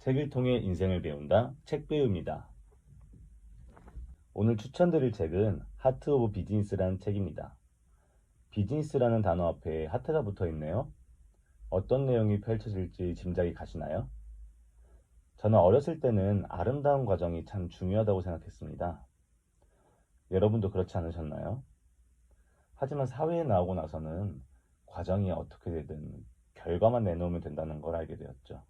책을 통해 인생을 배운다. 책배우입니다. 오늘 추천드릴 책은 하트 오브 비즈니스라는 책입니다. 비즈니스라는 단어 앞에 하트가 붙어 있네요. 어떤 내용이 펼쳐질지 짐작이 가시나요? 저는 어렸을 때는 아름다운 과정이 참 중요하다고 생각했습니다. 여러분도 그렇지 않으셨나요? 하지만 사회에 나오고 나서는 과정이 어떻게 되든 결과만 내놓으면 된다는 걸 알게 되었죠.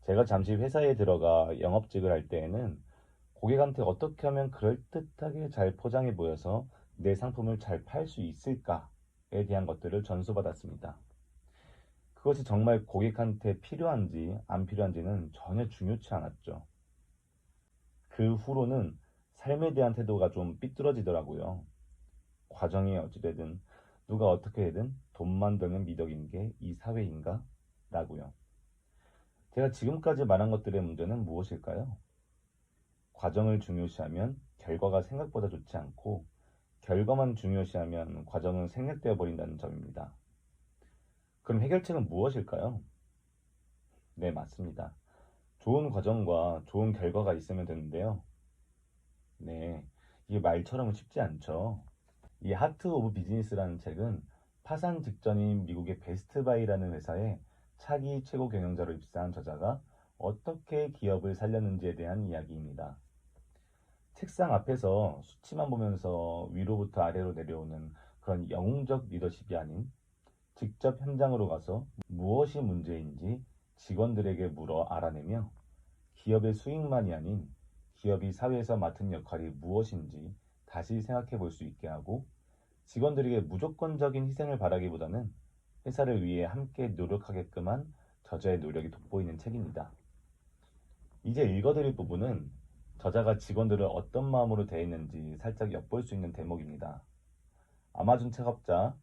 제가 잠시 회사에 들어가 영업직을 할 때에는 고객한테 어떻게 하면 그럴듯하게 잘 포장해 보여서 내 상품을 잘 팔 수 있을까에 대한 것들을 전수받았습니다. 그것이 정말 고객한테 필요한지 안 필요한지는 전혀 중요치 않았죠. 그 후로는 삶에 대한 태도가 좀 삐뚤어지더라고요. 과정이 어찌되든 누가 어떻게 해든 돈만 벌면 미덕인 게 이 사회인가? 라고요. 제가 지금까지 말한 것들의 문제는 무엇일까요? 과정을 중요시하면 결과가 생각보다 좋지 않고 결과만 중요시하면 과정은 생략되어 버린다는 점입니다. 그럼 해결책은 무엇일까요? 네, 맞습니다. 좋은 과정과 좋은 결과가 있으면 되는데요. 네, 이게 말처럼 쉽지 않죠. 이 하트 오브 비즈니스라는 책은 파산 직전인 미국의 베스트바이라는 회사에 차기 최고 경영자로 입사한 저자가 어떻게 기업을 살렸는지에 대한 이야기입니다. 책상 앞에서 수치만 보면서 위로부터 아래로 내려오는 그런 영웅적 리더십이 아닌 직접 현장으로 가서 무엇이 문제인지 직원들에게 물어 알아내며 기업의 수익만이 아닌 기업이 사회에서 맡은 역할이 무엇인지 다시 생각해 볼 수 있게 하고 직원들에게 무조건적인 희생을 바라기보다는 회사를 위해 함께 노력하게끔 한 저자의 노력이 돋보이는 책입니다. 이제 읽어드릴 부분은 저자가 직원들을 어떤 마음으로 대했는지 살짝 엿볼 수 있는 대목입니다. 아마존 창업자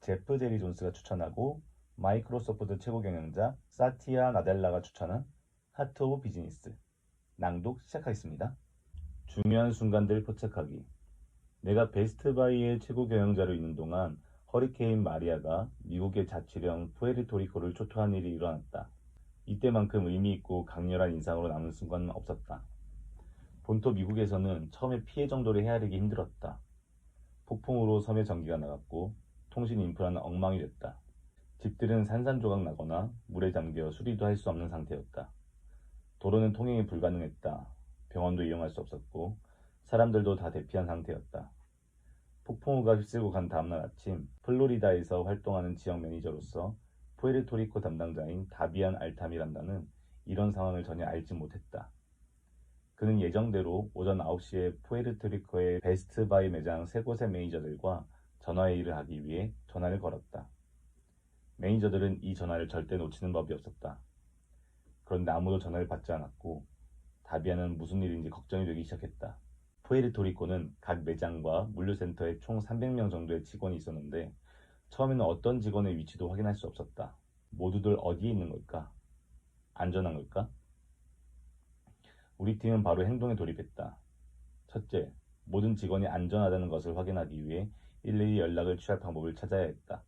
제프 제리 존스가 추천하고 마이크로소프트 최고 경영자 사티아 나델라가 추천한 하트 오브 비즈니스. 낭독 시작하겠습니다. 중요한 순간들 포착하기. 내가 베스트바이의 최고 경영자로 있는 동안 허리케인 마리아가 미국의 자치령 푸에르토리코를 초토한 일이 일어났다. 이때만큼 의미 있고 강렬한 인상으로 남은 순간은 없었다. 본토 미국에서는 처음에 피해 정도를 헤아리기 힘들었다. 폭풍으로 섬에 전기가 나갔고 통신 인프라는 엉망이 됐다. 집들은 산산조각 나거나 물에 잠겨 수리도 할 수 없는 상태였다. 도로는 통행이 불가능했다. 병원도 이용할 수 없었고 사람들도 다 대피한 상태였다. 폭풍우가 휩쓸고 간 다음날 아침 플로리다에서 활동하는 지역 매니저로서 푸에르토리코 담당자인 다비안 알타미란다는 이런 상황을 전혀 알지 못했다. 그는 예정대로 오전 9시에 푸에르토리코의 베스트바이 매장 세 곳의 매니저들과 전화회의를 하기 위해 전화를 걸었다. 매니저들은 이 전화를 절대 놓치는 법이 없었다. 그런데 아무도 전화를 받지 않았고 다비안은 무슨 일인지 걱정이 되기 시작했다. 푸에르토리코는 각 매장과 물류센터에 총 300명 정도의 직원이 있었는데 처음에는 어떤 직원의 위치도 확인할 수 없었다. 모두들 어디에 있는 걸까? 안전한 걸까? 우리 팀은 바로 행동에 돌입했다. 첫째, 모든 직원이 안전하다는 것을 확인하기 위해 일일이 연락을 취할 방법을 찾아야 했다.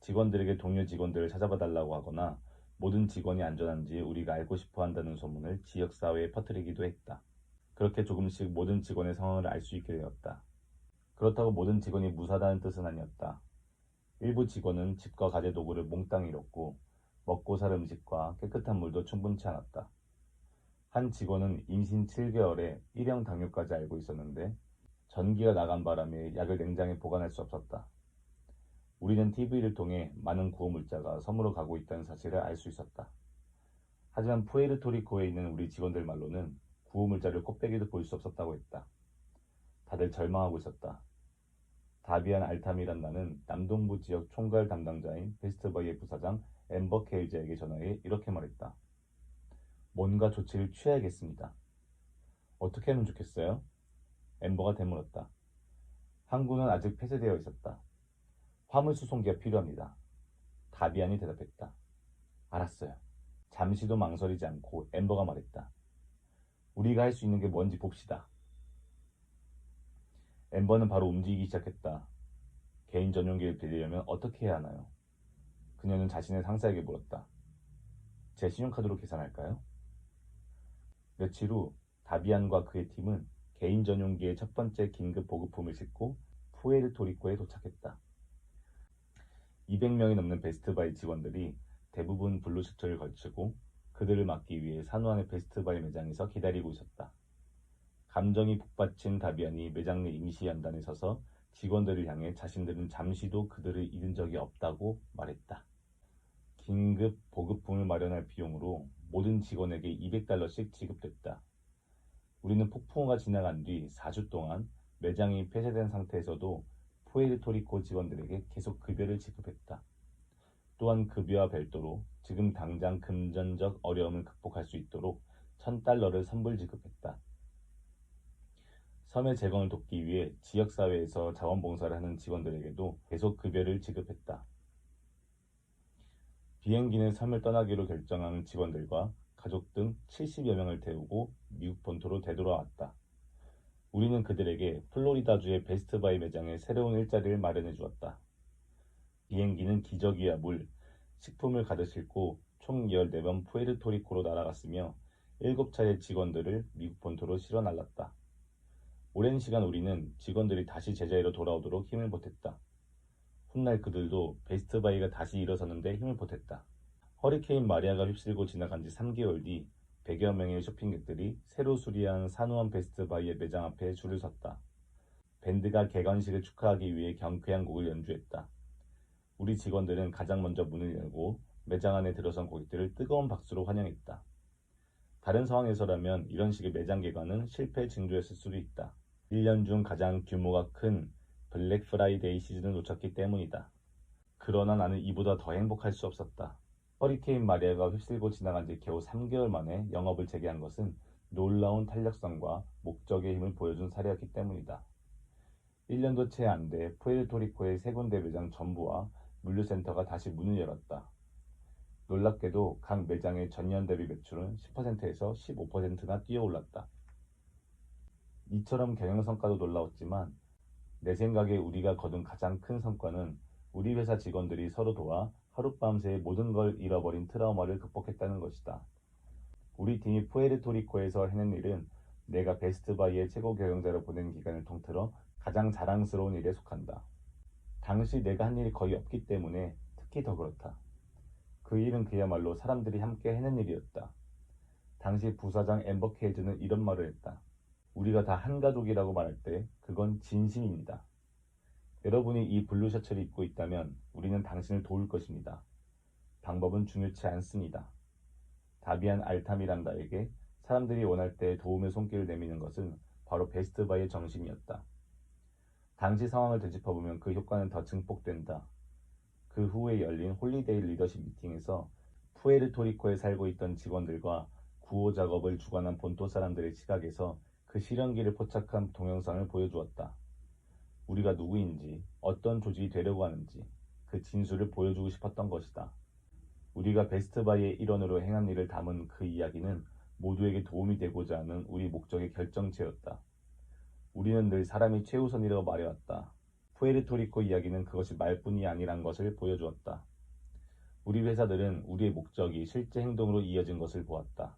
직원들에게 동료 직원들을 찾아봐 달라고 하거나 모든 직원이 안전한지 우리가 알고 싶어 한다는 소문을 지역사회에 퍼뜨리기도 했다. 그렇게 조금씩 모든 직원의 상황을 알 수 있게 되었다. 그렇다고 모든 직원이 무사하다는 뜻은 아니었다. 일부 직원은 집과 가재도구를 몽땅 잃었고 먹고 살 음식과 깨끗한 물도 충분치 않았다. 한 직원은 임신 7개월에 일형 당뇨까지 앓고 있었는데 전기가 나간 바람에 약을 냉장에 보관할 수 없었다. 우리는 TV를 통해 많은 구호물자가 섬으로 가고 있다는 사실을 알 수 있었다. 하지만 푸에르토리코에 있는 우리 직원들 말로는 구호물자를 코빼기도 볼 수 없었다고 했다. 다들 절망하고 있었다. 다비안 알타미란나는 남동부 지역 총괄 담당자인 베스트바이의 부사장 엠버 케일즈에게 전화해 이렇게 말했다. 뭔가 조치를 취해야겠습니다. 어떻게 하면 좋겠어요? 엠버가 되물었다. 항구는 아직 폐쇄되어 있었다. 화물수송기가 필요합니다. 다비안이 대답했다. 알았어요. 잠시도 망설이지 않고 엠버가 말했다. 우리가 할 수 있는 게 뭔지 봅시다. 엠버는 바로 움직이기 시작했다. 개인 전용기를 빌리려면 어떻게 해야 하나요? 그녀는 자신의 상사에게 물었다. 제 신용카드로 계산할까요? 며칠 후 다비안과 그의 팀은 개인 전용기의 첫 번째 긴급 보급품을 싣고 푸에르토리코에 도착했다. 200명이 넘는 베스트바이 직원들이 대부분 블루 셔츠를 걸치고 그들을 맞기 위해 산호안의 베스트바이 매장에서 기다리고 있었다. 감정이 북받친 다비안이 매장 내 임시 연단에 서서 직원들을 향해 자신들은 잠시도 그들을 잃은 적이 없다고 말했다. 긴급 보급품을 마련할 비용으로 모든 직원에게 $200씩 지급됐다. 우리는 폭풍우가 지나간 뒤 4주 동안 매장이 폐쇄된 상태에서도 푸에르토리코 직원들에게 계속 급여를 지급했다. 또한 급여와 별도로 지금 당장 금전적 어려움을 극복할 수 있도록 $1,000를 선불 지급했다. 섬의 재건을 돕기 위해 지역사회에서 자원봉사를 하는 직원들에게도 계속 급여를 지급했다. 비행기는 섬을 떠나기로 결정한 직원들과 가족 등 70여 명을 태우고 미국 본토로 되돌아왔다. 우리는 그들에게 플로리다주의 베스트바이 매장에 새로운 일자리를 마련해 주었다. 비행기는 기저귀와 물, 식품을 가득 싣고 총 14번 푸에르토리코로 날아갔으며 7차례 직원들을 미국 본토로 실어 날랐다. 오랜 시간 우리는 직원들이 다시 제자리로 돌아오도록 힘을 보탰다. 훗날 그들도 베스트바이가 다시 일어서는데 힘을 보탰다. 허리케인 마리아가 휩쓸고 지나간 지 3개월 뒤 100여 명의 쇼핑객들이 새로 수리한 산호안 베스트바이의 매장 앞에 줄을 섰다. 밴드가 개관식을 축하하기 위해 경쾌한 곡을 연주했다. 우리 직원들은 가장 먼저 문을 열고 매장 안에 들어선 고객들을 뜨거운 박수로 환영했다. 다른 상황에서라면 이런 식의 매장 개관은 실패 징조였을 수도 있다. 1년 중 가장 규모가 큰 블랙 프라이데이 시즌을 놓쳤기 때문이다. 그러나 나는 이보다 더 행복할 수 없었다. 허리케인 마리아가 휩쓸고 지나간 지 겨우 3개월 만에 영업을 재개한 것은 놀라운 탄력성과 목적의 힘을 보여준 사례였기 때문이다. 1년도 채 안 돼 푸에르토리코의 3군데 매장 전부와 물류센터가 다시 문을 열었다. 놀랍게도 각 매장의 전년 대비 매출은 10%에서 15%나 뛰어올랐다. 이처럼 경영 성과도 놀라웠지만 내 생각에 우리가 거둔 가장 큰 성과는 우리 회사 직원들이 서로 도와 하룻밤새 모든 걸 잃어버린 트라우마를 극복했다는 것이다. 우리 팀이 푸에르토리코에서 해낸 일은 내가 베스트바이의 최고 경영자로 보낸 기간을 통틀어 가장 자랑스러운 일에 속한다. 당시 내가 한 일이 거의 없기 때문에 특히 더 그렇다. 그 일은 그야말로 사람들이 함께 해낸 일이었다. 당시 부사장 앰버 케이즈는 이런 말을 했다. 우리가 다 한 가족이라고 말할 때 그건 진심입니다. 여러분이 이 블루 셔츠를 입고 있다면 우리는 당신을 도울 것입니다. 방법은 중요치 않습니다. 다비안 알타미란다에게 사람들이 원할 때 도움의 손길을 내미는 것은 바로 베스트바이의 정신이었다. 당시 상황을 되짚어보면 그 효과는 더 증폭된다. 그 후에 열린 홀리데이 리더십 미팅에서 푸에르토리코에 살고 있던 직원들과 구호 작업을 주관한 본토 사람들의 시각에서 그 실현기를 포착한 동영상을 보여주었다. 우리가 누구인지, 어떤 조직이 되려고 하는지 그 진술을 보여주고 싶었던 것이다. 우리가 베스트바이의 일원으로 행한 일을 담은 그 이야기는 모두에게 도움이 되고자 하는 우리 목적의 결정체였다. 우리는 늘 사람이 최우선이라고 말해왔다. 푸에르토리코 이야기는 그것이 말뿐이 아니란 것을 보여주었다. 우리 회사들은 우리의 목적이 실제 행동으로 이어진 것을 보았다.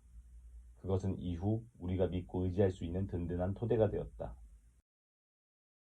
그것은 이후 우리가 믿고 의지할 수 있는 든든한 토대가 되었다.